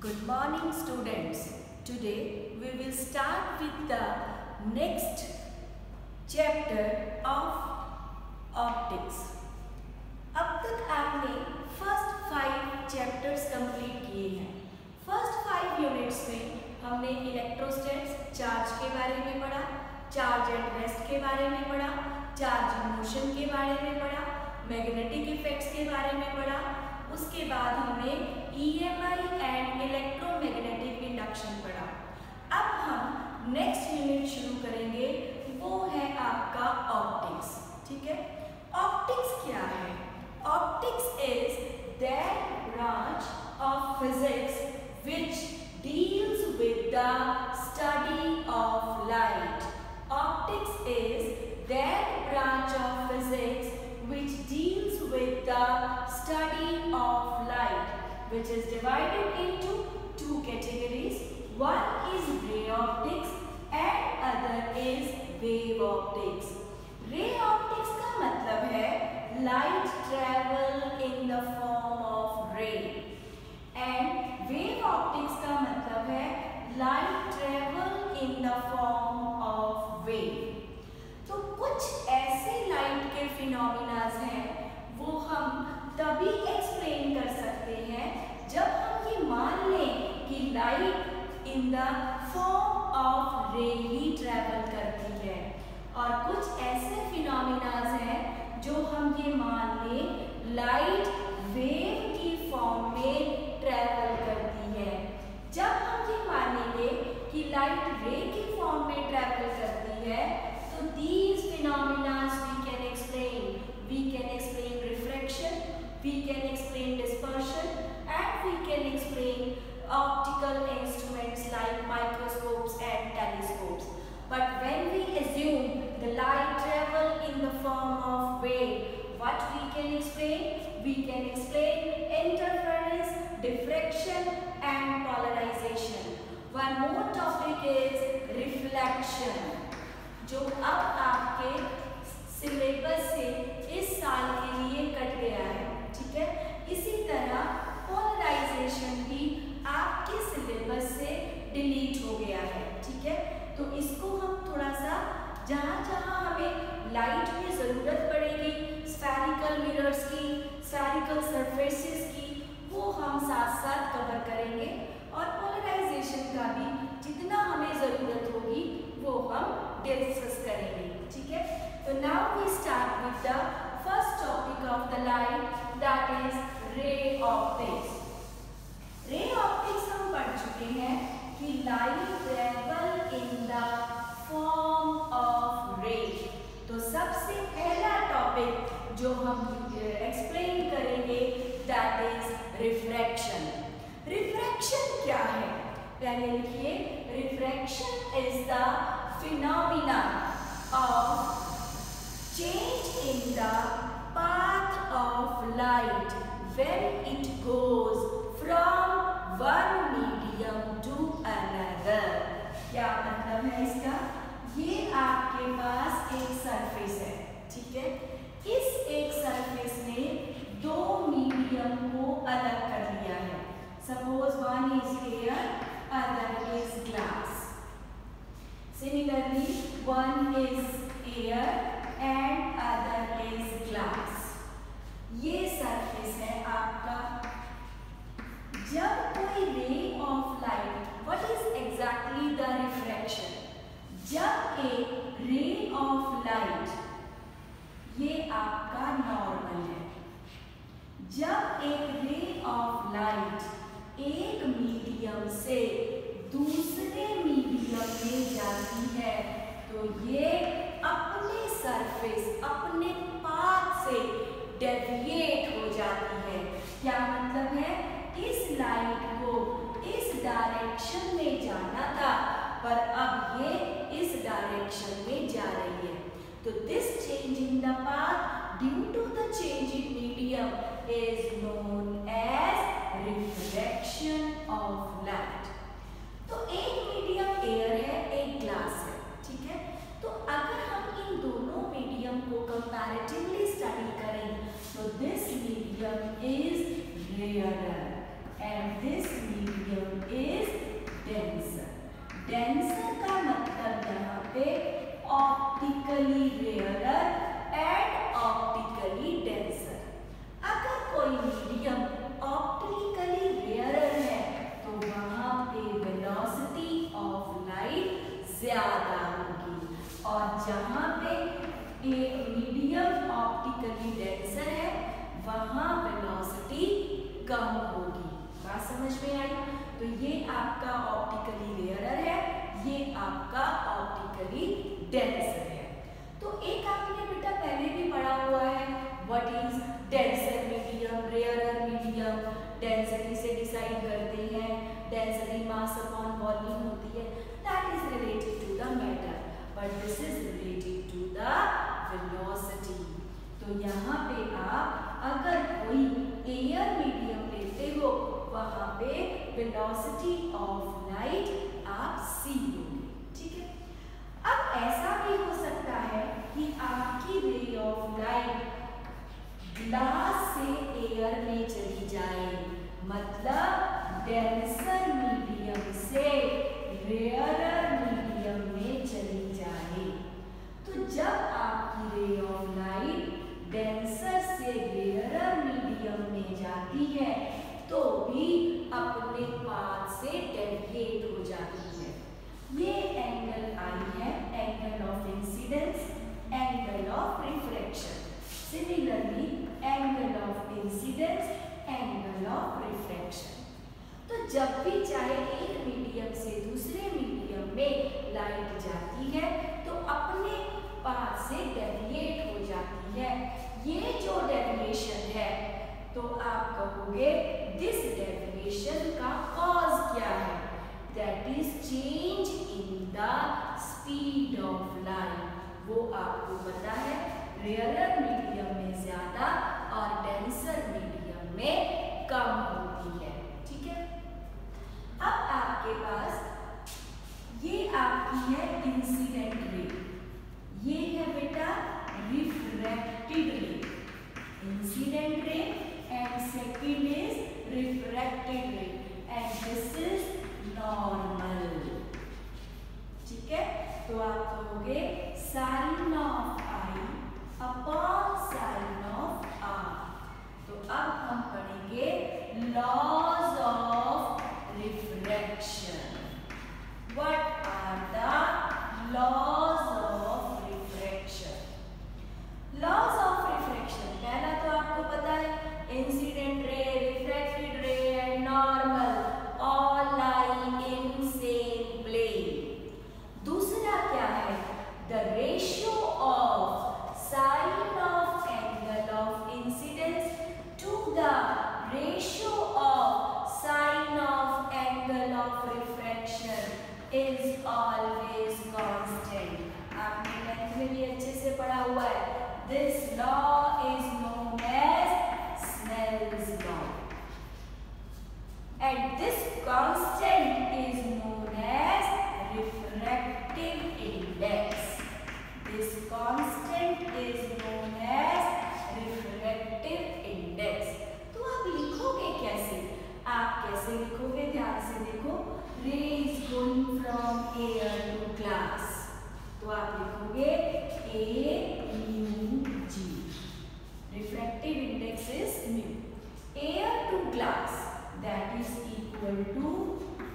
Good morning students. Today we will start with the next chapter of optics. अब तक आपने first 5 chapters complete किए हैं। First 5 units में हमने इलेक्ट्रोस्टैट्स चार्ज के बारे में पढ़ा, चार्ज एट रेस्ट के बारे में पढ़ा, चार्ज इन मोशन के बारे में पढ़ा, मैग्नेटिक इफेक्ट्स के बारे में पढ़ा। उसके बाद हमने EMI एंड इलेक्ट्रोमैग्नेटिक इंडक्शन पढ़ा। अब हम नेक्स्ट यूनिट शुरू करेंगे, वो है आपका ऑप्टिक्स। ठीक है, ऑप्टिक्स क्या है? Optics is that branch of physics which deals with the study of light. Optics is that branch of physics which deals with the study of light, which is divided into 2 categories. One is ray optics and other is wave optics. Ray optics का मतलब है light travel in the form of ray, and wave optics का मतलब है light travel in the form of wave. तो कुछ ऐसे light के फिनोमिनाज हैं वो हम तभी एक्सप्लेन कर सकते हैं जब हम ये मान लें कि light in the form of रे ही ट्रैवल करती है, और कुछ ऐसे फिनोमिनाज हैं जो हम ये मान लें लाइट वेव की फॉर्म में ट्रैवल करती है। जब हम ये मानेंगे कि लाइट रे की फॉर्म में ट्रैवल करती है, so these phenomena we can explain. We can explain refraction, we can explain dispersion, and we can explain optical instruments like microscopes and telescopes. But when we assume the light travel in the form of wave, what we can explain? We can explain interference, diffraction, and polarization. One more topic is reflection, जो अब आपके syllabus से इस साल के लिए cut गया है। ठीक है, इसी तरह पोलराइजेशन भी आपके सिलेबस से डिलीट हो गया है। ठीक है, तो इसको हम थोड़ा सा जहाँ जहाँ हमें लाइट में ज़रूरत पड़ेगी स्फेरिकल मिरर्स की, स्फेरिकल सरफेसेस की, वो हम साथ साथ कवर करेंगे, और पोलराइजेशन का भी जितना हमें ज़रूरत होगी वो हम डिस्कस करेंगे। ठीक है, तो now we start with the first topic of the light, that is ray optics. Ray optics हम पढ़ चुके हैं कि light travel in the form of ray. तो सबसे पहला टॉपिक जो हम एक्सप्लेन करेंगे दैट इज रिफ्रैक्शन। रिफ्रैक्शन क्या है? पहले लिखिए, refraction is the phenomena of change in the path of light when it goes from one medium to another. क्या मतलब है इसका? ये आपके पास एक सरफेस है। ठीक है, इस एक सरफेस ने दो मीडियम को अलग कर दिया है। Suppose one is air, other is glass. Similarly, one is air and other is glass. ये सरफेस है आपका। जब कोई ray of light, what is exactly the refraction? जब एक रे ऑफ लाइट, ये आपका नॉर्मल है, जब एक रे ऑफ लाइट एक मीडियम से दूसरे मीडियम में जाती है, तो ये अपने सरफेस, अपने पाथ से डेविएट हो जाती है। क्या मतलब है? इस लाइट को इस डायरेक्शन में जाना था, पर अब ये इस डायरेक्शन में जा रही है। तो this change in the path due to the change in medium is known as refraction of light. तो एक मीडियम एयर है, एक ग्लास है। ठीक है, तो अगर हम इन दोनों मीडियम को कंपैरेटिवली स्टडी करें तो this medium is rarer and this medium rarer and optically denser. अगर कोई मीडियम ऑप्टिकली रेयरर है तो वहां पे वेलोसिटी ऑफ लाइट ज्यादा होगी, और जहां पे मीडियम ऑप्टिकली डेंसर है वहां वेलोसिटी कम होगी। बात समझ में आई? तो ये आपका ऑप्टिकली रेयरर है, ये आपका ऑप्टिकली डेंसर है। तो एक आपने बेटा पहले भी पढ़ा हुआ है, what is denser medium, rarer medium. Density से डिसाइड करते हैं, डेंसिटी मास अपॉन वॉल्यूम होती है, that is related to the matter, but this is related to the velocity. तो यहाँ पे आप अगर कोई एयर मीडियम लेते हो वहां पे वेलोसिटी ऑफ लाइट आप सी लोगे, ठीक है। अब ऐसा भी हो सकता है कि आपकी रे ऑफ लाइट ग्लास से एयर में चली जाए, मतलब डेंसर मीडियम से रेयरर मीडियम में चली जाए। तो जब आपकी रे ऑफ लाइट डेंसर से रेयरर मीडियम में जाती है तो भी अपने पाथ से डेविएट हो जाती है। ये एंगल आई है angle of incidence, angle of refraction. Similarly angle of incidence, angle of refraction. तो जब भी चाहे एक मीडियम से दूसरे मीडियम में लाइट जाती है तो अपने पाथ से डेविएट हो जाती है। ये जो डेविएशन है तो आप कहोगे दिस डेविएशन का कॉज क्या है? That is change in the speed of light. वो आपको पता है रेयरर मीडियम में ज्यादा और डेंसर मीडियम में कम होती है, ठीक है। अब आपके पास ये आपकी है इंसिडेंट रे, ये है बेटा रिफ्रैक्टेड रे। Incident ray and second is refracted ray and this is normal, ठीक है। तो आप कहोगे sin of I upon sin of R। तो अब हम पढ़ेंगे laws of refraction। What are the laws of refraction? Laws of refraction पहला तो आपको पता है incident ray, refracted ray and normal all lie in same plane. दूसरा क्या है? The ratio of sine of angle of incidence to the ratio of sine of angle of refraction is always constant. आपने tenth में भी अच्छे से पढ़ा हुआ है। This law is known as Snell's law, and this constant is known as refractive index. This constant is known as refractive index. तो आप लिखोगे कैसे? आप कैसे लिखोगे? ध्यान से देखो, ray is going from air to glass, तो आप लिखोगे AUG. Refractive index is mu. Air to glass, that is equal to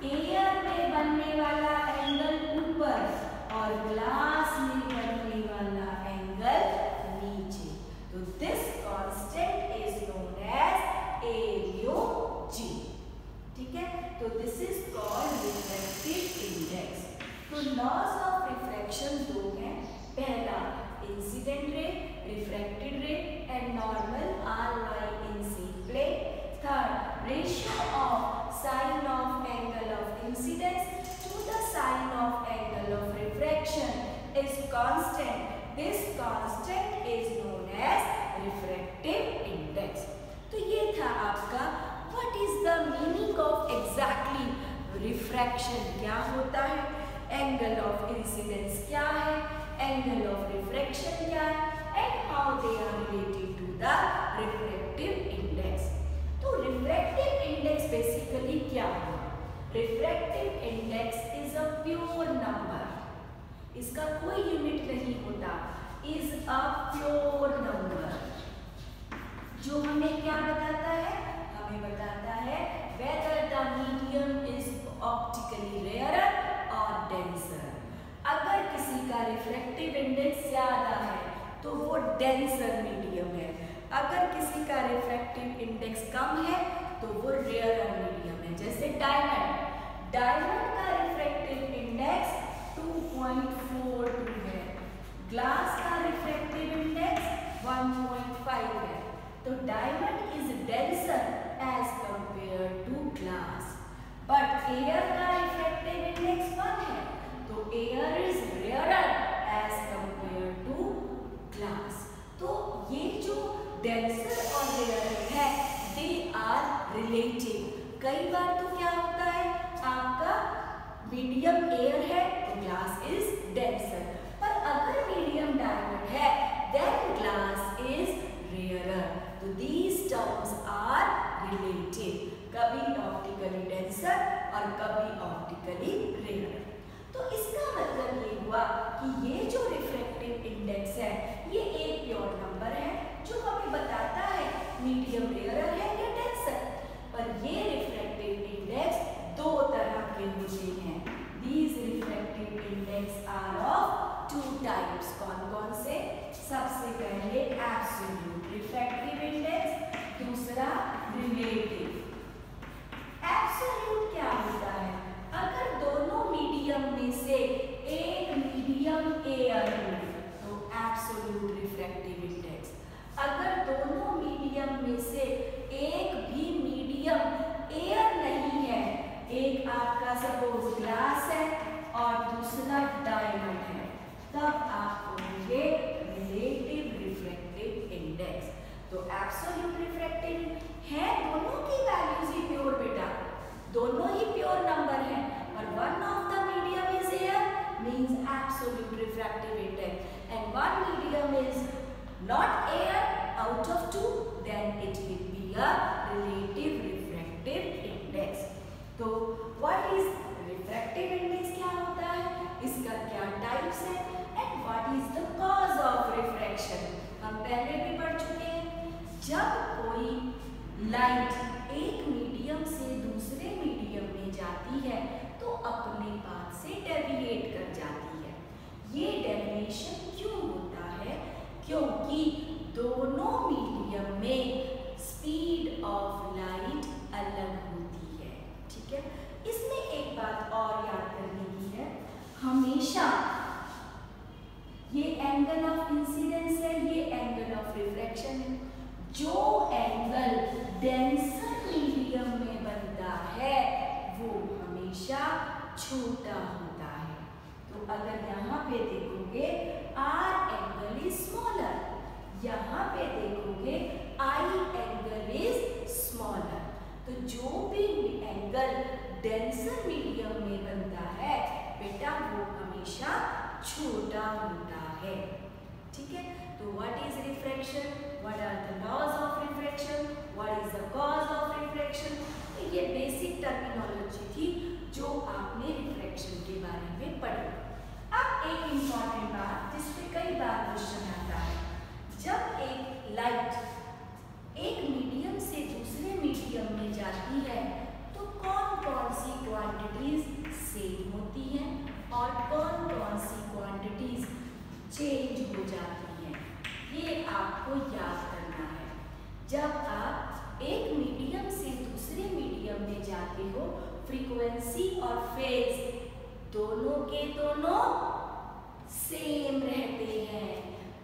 air में बनने वाला एंगल ऊपर और ग्लास में बनने वाला एंगल नीचे। तो this constant is known as AUG, ठीक है। तो this is called refractive index। तो laws of refraction दो हैं। पहला incident ray, refracted ray and normal are lie in same plane. Third, ratio of sine of angle of incidence to the sine of angle of refraction is constant. This constant is known as refractive index. तो ये था आपका what is the meaning of exactly refraction, क्या होता है, angle of incidence क्या है, angle of refraction क्या है, and how they are related to the refractive index. तो refractive index basically क्या है? Refractive index is a pure number. इसका कोई यूनिट नहीं होता, क्या बताता है? हमें बताता है whether the medium is optically rarer or denser. अगर किसी का रिफ्रैक्टिव इंडेक्स ज्यादा है तो वो डेंसर मीडियम है, अगर किसी का रिफ्रैक्टिव इंडेक्स कम है तो वो रेयरर मीडियम है। जैसे डायमंड का रिफ्रैक्टिव इंडेक्स 2.42 है, ग्लास का रिफ्रैक्टिव इंडेक्स 1.5 है, तो diamond is denser as compare to glass. But air का रिफ्रैक्टिव इंडेक्स 1 है, तो air is rarer as compare to glass. तो ये जो डेंसर और रेयरर है दे आर रिलेटिव। कई बार तो क्या होता है, आपका मीडियम एयर है तो ग्लास इज डेंसर, पर अगर मीडियम डायमंड है देन ग्लास इज रेयरर। तो दीज टर्म्स आर रिलेटिव, कभी ऑप्टिकली डेंसर और कभी ऑप्टिकली रेयरर। तो इसका मतलब ये हुआ कि ये जो रिफ्रैक्टिव इंडेक्स है ये एक प्योर नंबर है जो हमें बताता है मीडियम रेयरर है या डेंसर। पर ये रिफ्रैक्टिव इंडेक्स दो तरह के होते हैं। These refractive index are of two types. कौन-कौन से? सबसे पहले absolute refractive index, दूसरा relative। Absolute क्या होता है? अगर दोनों मीडियम में से एक मीडियम एयर हो तो absolute refractive index। अगर दोनों मीडियम में से एक भी मीडियम एयर नहीं है, एक आपका सपोज ग्लास है और दूसरा डायमंड है, तब आप कहोगे रिलेटिव रिफ्रैक्टिव इंडेक्स। तो एब्सोल्यूट रिफ्रैक्टिव है, दोनों की वैल्यूज ही प्योर बेटा, दोनों ही प्योर नंबर है, और one of the medium is air means absolute refractive index and one medium is not air out of two, then it will be a relative refractive index. तो what is refractive index क्या होता है, इसका क्या types है, and what is the cause of refraction? हम पहले भी पढ़ चुके हैं। जब कोई लाइट एक मीडियम से दूसरे मीडियम में जाती है तो अपने पाथ से डेविएट कर जाती है। ये डेविएशन क्यों होता है? क्योंकि दोनों मीडियम में स्पीड ऑफ लाइट अलग होती है। ठीक है, इसमें एक बात और याद करने की है, हमेशा ये एंगल ऑफ इंसिडेंस है, ये एंगल ऑफ रिफ्रैक्शन है। जो एंगल डेंसर मीडियम में बनता है वो हमेशा छोटा होता है। तो अगर यहाँ पे देखोगे R एंगल इज स्मॉलर, यहाँ पे देखोगे I एंगल इज स्मॉलर। तो जो भी एंगल डेंसर मीडियम में बनता है बेटा वो हमेशा छोटा होता है। ठीक है, तो what is refraction, what are the laws of refraction, what is the cause of refraction, तो ये बेसिक टर्मिनोलॉजी थी जो आपने रिफ्रैक्शन के बारे में पढ़ी। अब एक इम्पॉर्टेंट बात जिस पे कई बार क्वेश्चन आता है, जब एक लाइट एक मीडियम से दूसरे मीडियम में जाती है तो कौन कौन सी क्वांटिटीज सेम होती हैं और कौन कौन सी क्वांटिटीज चेंज हो जाती हैं, ये आपको याद करना है। जब आप एक मीडियम से दूसरे मीडियम में जाते हो फ्रीक्वेंसी और फेज दोनों के दोनों सेम रहते हैं,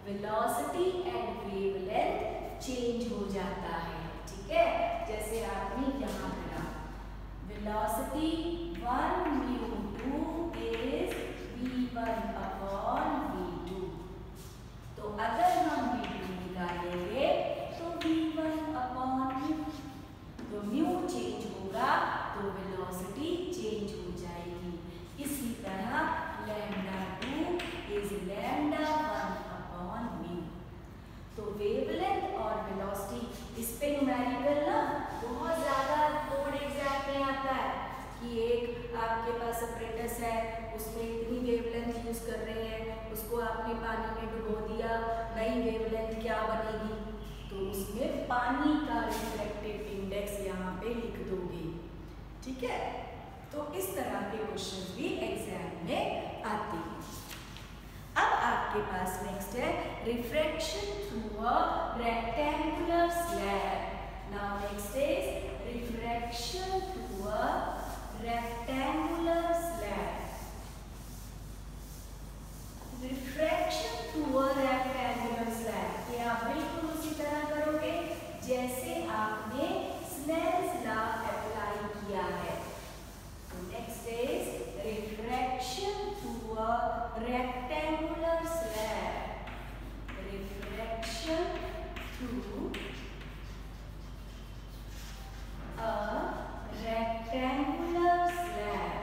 वेलोसिटी एंड वेवलेंथ चेंज हो जाता है। ठीक है, जैसे आपने यहाँ करा velocity 1 μ2 is v1 upon v2, तो अगर हम v2 निकालेंगे तो v1 अपॉन v, तो म्यू चेंज होगा तो वेलोसिटी चेंज हो जाएगी। इसी तरह λ2 इज λ1 अपॉन v। तो वेवलेंथ और वेलोसिटी, इस पे न्यूमेरिकल ना बहुत ज़्यादा बोर्ड एग्जाम में आता है कि एक आपके पास अपरेटस है, उसमें इतनी वेवलेंथ यूज़ कर रहे हैं, उसको आपने पानी में डुबो दिया, नई वेवलेंथ क्या बनेगी, तो उसमें पानी का पे लिख दोगे। ठीक है, तो इस तरह के क्वेश्चन भी एग्जाम में आते हैं। अब आपके पास नेक्स्ट है refraction through a rectangular slab. Now next is refraction through a rectangular slab. Refraction through a rectangular slab, ये आप बिल्कुल उसी तरह करोगे जैसे आपने स्नेल्स लॉ अप्लाई किया है। तो next is refraction through a rectangular slab. Refraction through a rectangular slab.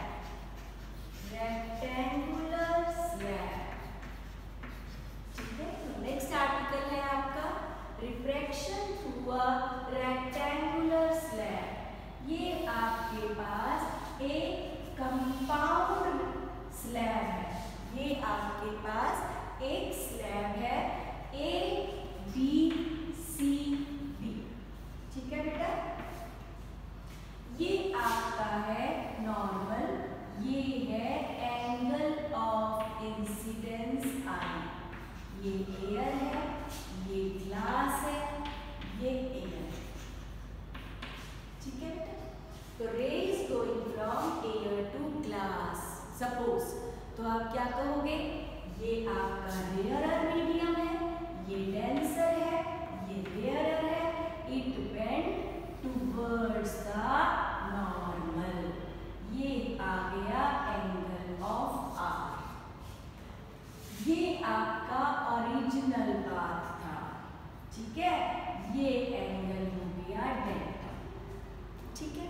Rectangular slab. Next article है आपका refraction through a rectangular slab. ये आपके पास एक कंपाउंड स्लैब है। ये आपके पास एक स्लैब है ABCD। ठीक है बेटा, ये आपका है नॉर्मल, ये है एंगल ऑफ इंसिडेंस आई। ये एयर है, ये ग्लास है, ये एयर। ठीक है बेटा, तो rays going from air to glass suppose, तो आप क्या कहोगे, ये आपका रेयरर मीडियम है, ये डेंसर है, ये रेयरर है, it went towards the normal. ये आ गया एंगल ऑफ आर। ये आपका ओरिजिनल पाथ था। ठीक है, ये एंगल हो गया डेल्टा। ठीक है,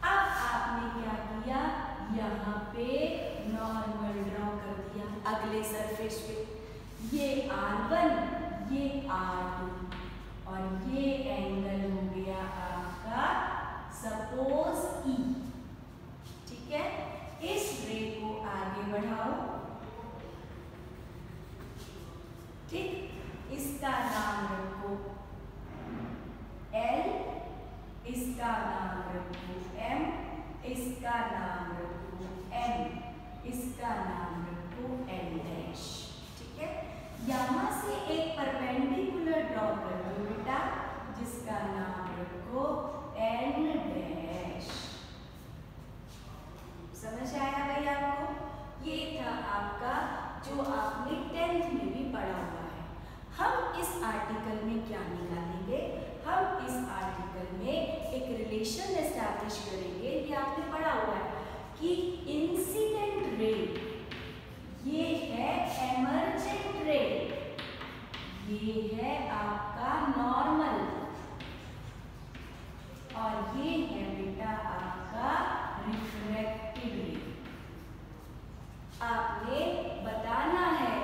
अब आपने क्या किया, यहाँ पे नॉर्मल ड्रॉ कर दिया अगले सरफेस पे। ये R1, ये R2 और ये एंगल हो गया आपका सपोज E। ठीक है, इस रे को आगे बढ़ाओ। ठीक, इसका नाम रखो L, इसका नाम रखो M, इसका नाम रखो M, इसका नाम रखो L डैश। ठीक है, यहां से एक परपेंडिकुलर ड्रॉ कर दो बेटा, जिसका नाम रखो N डैश। समझ आया भाई आपको? ये था आपका जो आपने 10th में भी पढ़ा हुआ है। हम इस आर्टिकल में क्या निकालेंगे, हम इस आर्टिकल में एक रिलेशन एस्टैब्लिश करेंगे। ये आपने पढ़ा हुआ है कि इंसिडेंट रे, ये है एमर्जेंट रे, ये है आपका नॉर्मल, और ये है बेटा आपका रिफ्रैक्टिव रे। आपने बताना है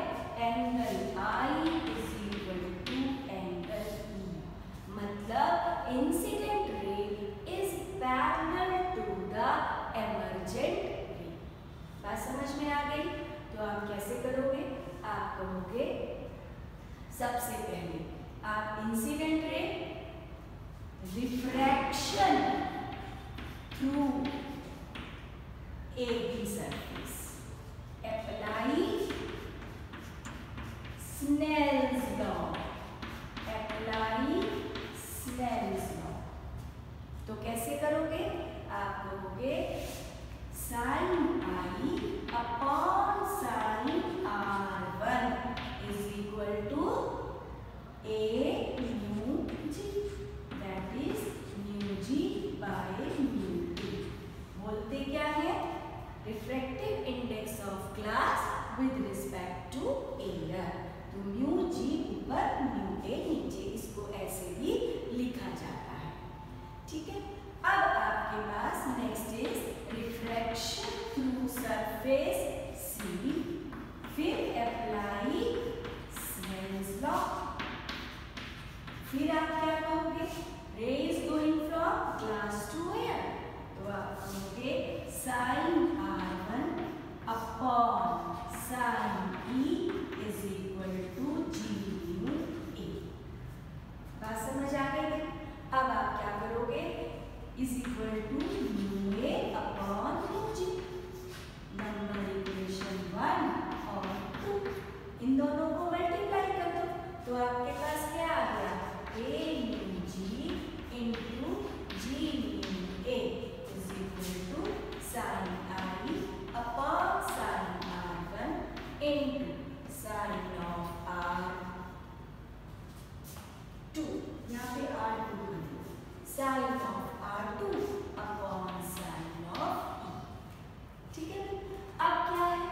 angle I is equal to angle E, मतलब incident ray is parallel to the emergent ray. बात समझ में आ गई? तो आप कैसे करोगे, आप कहोगे सबसे पहले आप incident ray refraction through AB surface apply Snell's law, apply Snell's law. तो कैसे करोगे, आप कहोगे sine I upon sine R1 is equal to A mu G, that is mu G by mu T। बोलते क्या है, refractive index of glass with respect to air. तो mu G ऊपर म्यू A नीचे, इसको ऐसे भी लिखा जाता है। ठीक है, अब आपके पास next is refraction through surface C, फिर अप्लाई स्नेल्स लॉ। फिर आप क्या कहोगे, ray is going from glass to air, तो आप कहोगे sine R1 upon sine E is equal to G mu A। बात समझ आ गई? अब आप क्या करोगे, इसी आपके पास क्या आ गया, a mu G into G mu a is equal to sine I upon sine r1 into sine of r2, यहाँ पे r2 sine of r2 upon sine of e। ठीक है, अब क्या है,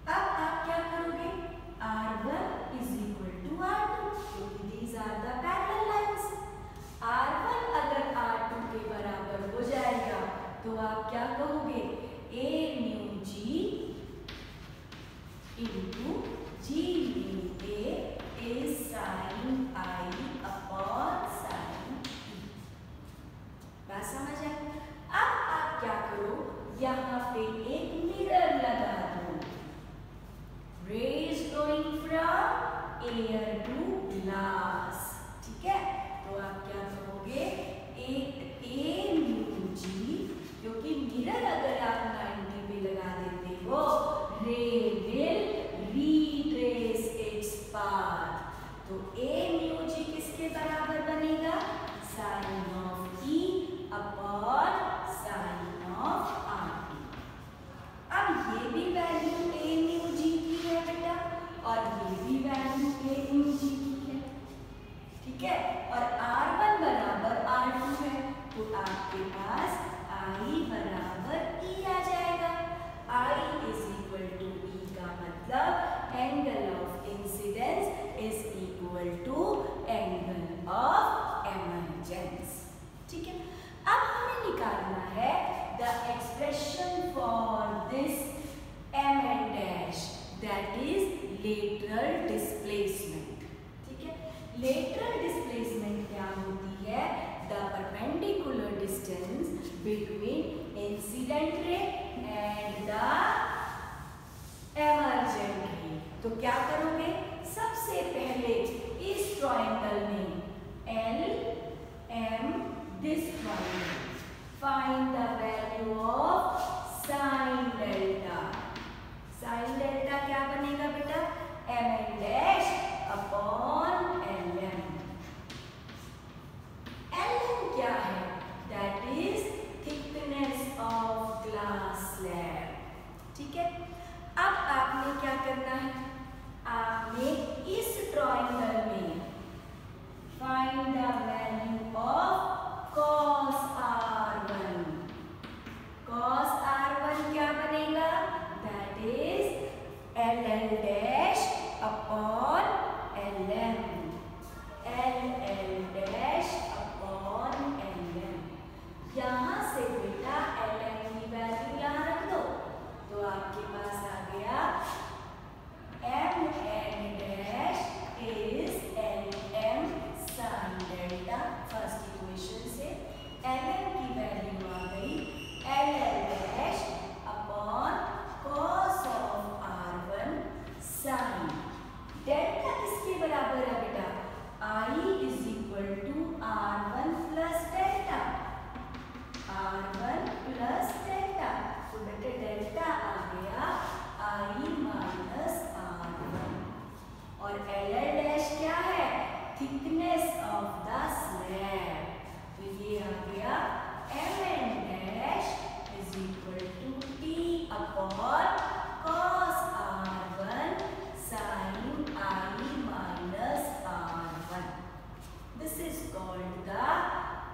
अब आप क्या करोगे, r1 is equal to r2 क्योंकि these are the parallel lines. r1 अगर r2 के बराबर हो जाएगा तो आप क्या कहोगे, a mu G into G mu a is sine I upon sine e। बात समझ आई? अब आप क्या करो, यहाँ पे एक मिरर लगा दो, rays going from air to glass. ठीक है, तो आप क्या कहोगे, एक ए म्यू जी, क्योंकि मिरर अगर आप 90 पे लगा देते हो, रे विल रिट्रेस इट्स पाथ, तो ए म्यू जी किसके बराबर बनेगा, sine of E upon sine of R. अब ये भी वैल्यू ए म्यू जी की है बेटा, और ये भी वैल्यू ए म्यू जी की है। ठीक है, और r1 बराबर r2 है, तो आपके पास i बराबर e आ जाएगा। i is equal to e का मतलब angle of incidence is equal to angle of emergence. ठीक है, अब हमें निकालना है the expression for this m and dash, that is lateral displacement। ठीक है, lateral displacement क्या होती है, the perpendicular distance between incident ray and the emergent ray। तो क्या करोगे, सबसे पहले इस ट्रायंगल में L M this triangle, find the value of sin delta। sin delta क्या बनेगा बेटा, mn dash upon ln। ln क्या है, that is thickness of glass slab। ठीक है, अब आपने क्या करना है, आपने इस ट्रायंगल में find the value of cos r1। cos r1 क्या बनेगा, that is ln dash upon ln, ln dash upon ln। यहाँ से बेटा ln की वैल्यू यहाँ रख दो, तो आपके पास आ गया mn dash is lm sin delta। First equation से ln की वैल्यू आ गई ln dash upon cos of r1 sin delta किसके बराबर है बेटा, i is equal to r1 plus delta, r1 plus delta. तो बेटे डेल्टा आ गया i माइनस r1, और ln डैश क्या है, थिकनेस ऑफ द स्लैब। तो ये आ गया mn dash is equal to t upon cos r1 sin i minus r1। This is called the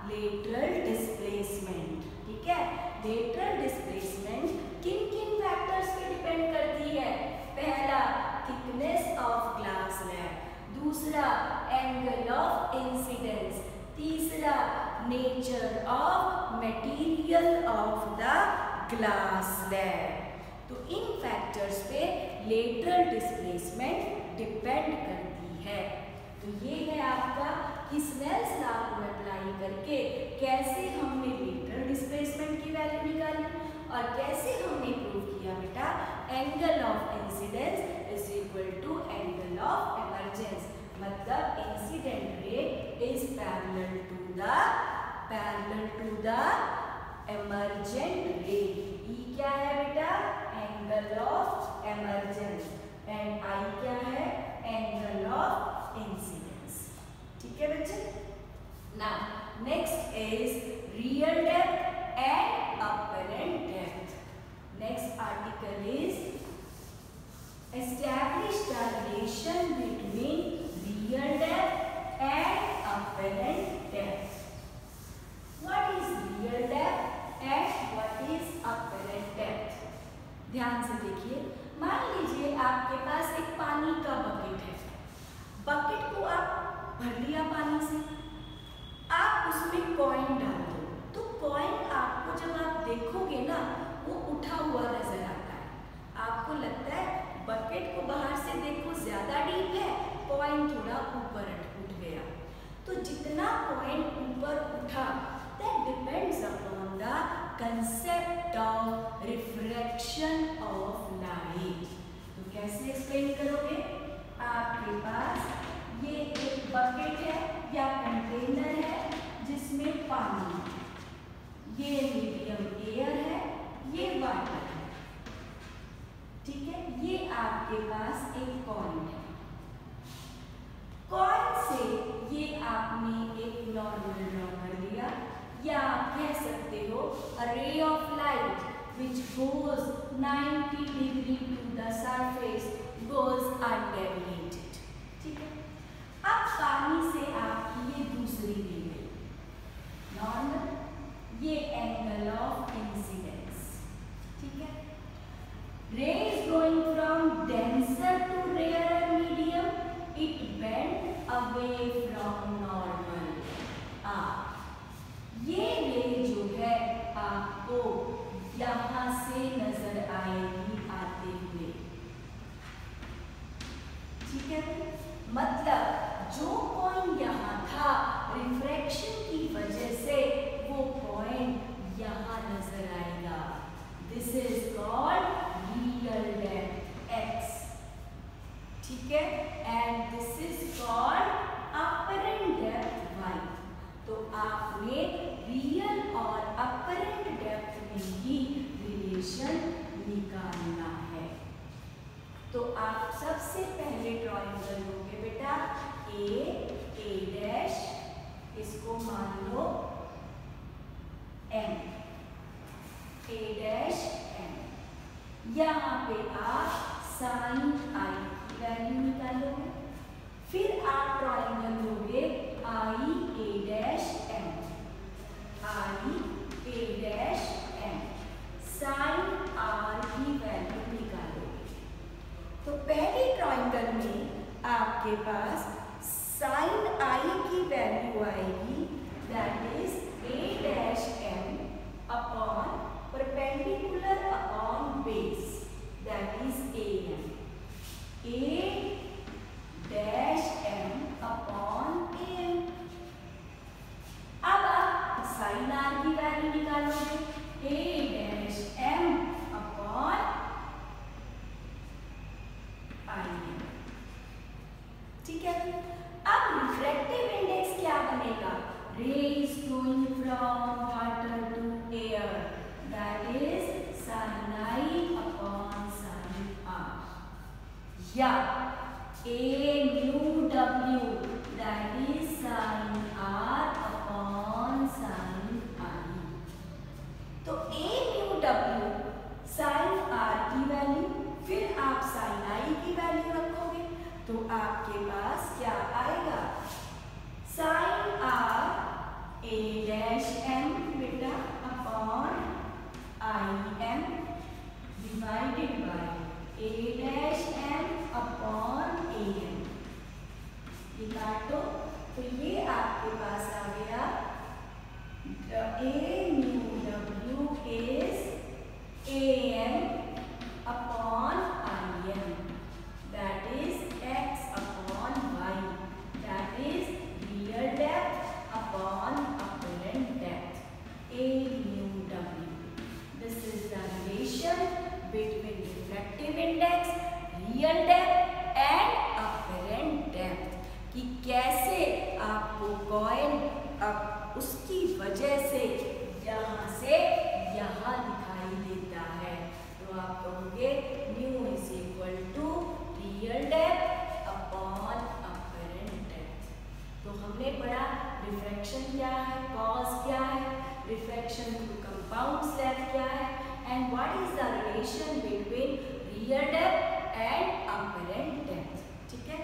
lateral displacement. ठीक है, लेटरल डिस्प्लेसमेंट किन किन फैक्टर्स पे डिपेंड करती है, पहला थिकनेस ऑफ ग्लास स्लैब, दूसरा एंगल ऑफ इंसिडेंस, तीसरा nature of material of the glass slab. तो इन फैक्टर्स पे लेटरल डिस्प्लेसमेंट डिपेंड करती है। तो ये है आपका कि स्नेल्स लॉ को अप्लाई करके कैसे हमने लेटरल डिस्प्लेसमेंट की वैल्यू निकाली और कैसे हमने प्रूव किया बेटा angle of incidence is equal to angle of emergence, मतलब incident ray is parallel to the emergent ray. E क्या है बेटा, angle of emergence, and I क्या है, एंगल ऑफ इंसिडेंस। ठीक है बच्चे। Now next is real depth and apparent depth. Next article is establish the relation between real depth and apparent depth. What is real depth and what is apparent depth? ध्यान से देखिए, मान लीजिए आपके पास एक पानी का बकेट है। बकेट को आप भर लिया पानी से, आप उसमें कॉइन डाल दो, तो कॉइन आपको जब आप देखोगे ना वो उठा हुआ नजर आता है। आपको लगता है बकेट को बाहर से देखो ज्यादा डीप है, कॉइन थोड़ा ऊपर उठ गया। तो जितना कॉइन ऊपर उठा that depends upon the concept of refraction of light। तो कैसे एक्सप्लेन करोगे? आपके पास ये एक बकेट है या कंटेनर है जिसमें पानी, ये मीडियम एयर है, ये वाटर है। ठीक है, ये आपके पास एक कॉइन है। कॉइन से ये आपने एक नॉर्मल ड्रॉ कर लिया, या आप कह सकते हो a ray of light which goes 90 degree to the surface goes undeviated। ठीक है, अब पानी से आपकी ये दूसरी रे गई नॉर्मल, ये एंगल ऑफ इंसिडेंस। ठीक है, rays going from denser to rarer medium, it bend away from normal। ये रे जो है आपको यहाँ से नजर आएगी आते हुए। ठीक है, मतलब जो पॉइंट यहाँ था रिफ्रैक्शन की वजह से वो पॉइंट यहाँ नजर आएगा। This is called real depth x। ठीक है, and this is called apparent depth y। तो आपने रियल और अपरेंट डेप्थ में ही रिलेशन निकालना है। तो आप सबसे पहले ड्राइंग करोगे बेटा a डैश, इसको मान लो m, a डैश m। यहाँ पे आप साइन i की वैल्यू निकालोगे, फिर आप ड्राइंग करोगे i a dash m, i a dash m, sine r की वैल्यू निकालोगे। तो पहले ट्रायंगल में आपके पास साइन i की वैल्यू आएगी, that is a dash m upon perpendicular upon base, that is am, a dash m upon am। अब आप साइन r की वैल्यू निकालोगे, a dash m upon im। ठीक है, अब रिफ्रैक्टिव इंडेक्स क्या बनेगा? Rays flowing from water to air, that is sign i upon sine r, या a mu w, that is sine r upon sine i। तो a mu w sine r की value, फिर आप sign i की value रखोगे, तो आपके पास क्या आएगा? Sine r a dash m बेटा upon im divided by a dash m upon am। ये काटो, तो ये आपके पास आ गया a mu w is am upon im, that is x upon y, that is real depth upon apparent depth, a mu w। This is the relation between refractive index, real depth and apparent depth, कि कैसे आपको coin अब उसकी वजह से यहाँ से यहाँ दिखाई देता है। तो आप कहोगे mu is equal to real depth upon refraction क्या है, कॉज क्या है, रिफ्रैक्शन थ्रू कंपाउंड स्लैब क्या है, and what is the relation between real depth and apparent depth. ठीक है,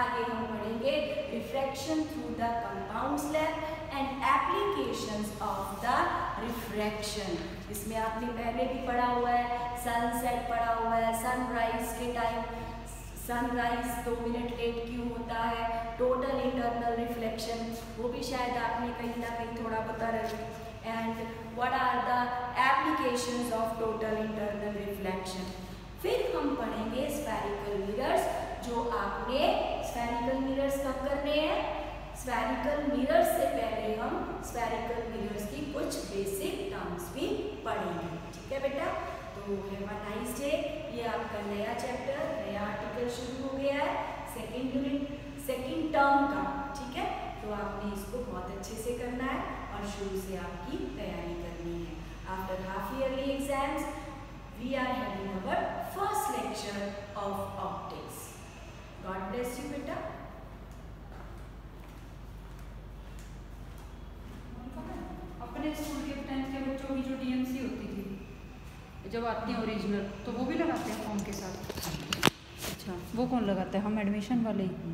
आगे हम पढ़ेंगे refraction through the compound slab and applications of the refraction. इसमें आपने पहले भी पढ़ा हुआ है, सनसेट पढ़ा हुआ है, सनराइज के टाइम सनराइज 2 मिनट लेट क्यों होता है, टोटल इंटरनल रिफ्लेक्शन वो भी शायद आपने कहीं ना कहीं थोड़ा पता रहे, and what are the applications of total internal reflection. फिर हम पढ़ेंगे स्फेरिकल मिरर्स, जो आपने स्फेरिकल मिरर्स कब करने हैं, स्फेरिकल मिरर्स से पहले हम स्फेरिकल मिरर्स की कुछ बेसिक टर्म्स भी पढ़ेंगे। ठीक है बेटा, तो हैव अ नाइस डे। ये आपका नया चैप्टर, नया आर्टिकल शुरू हो गया है सेकेंड यूनिट सेकेंड टर्म का। ठीक है, तो आपने इसको बहुत अच्छे से करना है और शुरू से आपकी तैयारी करनी है। After half yearly exams we are having our first lecture of optics. God bless you बेटा। अपने स्कूल के टाइम के बच्चों की जो डीएमसी होती थी जब आती है ओरिजिनल, तो वो भी लगाते हैं फॉर्म के साथ। अच्छा, वो कौन लगाता है? हम एडमिशन वाले ही।